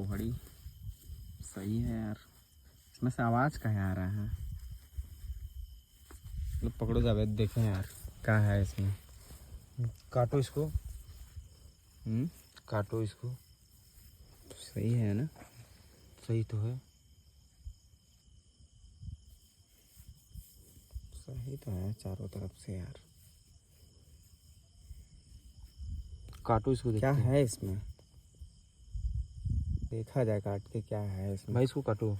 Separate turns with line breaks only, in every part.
कोहड़ी सही है यार। इसमें से आवाज़ कहाँ आ रहा है? मतलब पकड़ो जावेद, देखें यार क्या है इसमें।
काटो इसको,
हम्म,
काटो इसको।
सही है ना?
सही तो है।
सही तो है चारों तरफ से यार।
काटो इसको,
क्या
देखते हैं।
है इसमें? देखा जाए काट के क्या है इसमें।
भाई इसको काटो।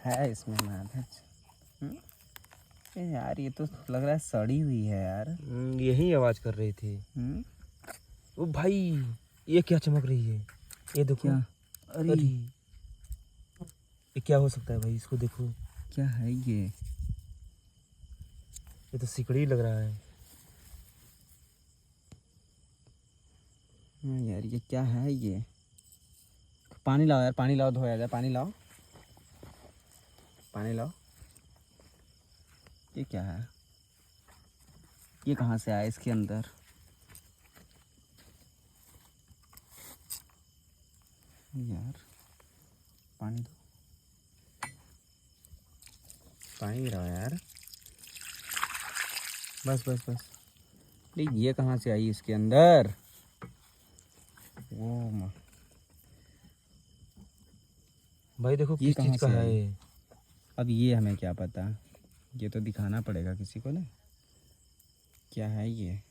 है इसमें माधव। यार ये तो लग रहा है सड़ी हुई है यार।
यही आवाज कर रही थी।
हम्म,
ओ भाई, ये क्या चमक रही है? ये देखो।
क्या? अरे
ये क्या हो सकता है भाई? इसको देखो।
क्या है ये?
ये तो सिकड़ी लग रहा है।
हाँ यार ये क्या है ये? पानी लाओ यार, पानी लाओ, धोया जाए, पानी लाओ, पानी लाओ। ये क्या है? ये कहाँ से आया इसके अंदर? यार पानी दो, पानी लाओ यार। बस बस बस। नहीं ये कहाँ से आई इसके अंदर? वो माँ,
भाई देखो
ये
किस
कहाँ
चीज का
से
है
आई?
ये।
अब ये हमें क्या पता, ये तो दिखाना पड़ेगा किसी को ना। क्या है ये?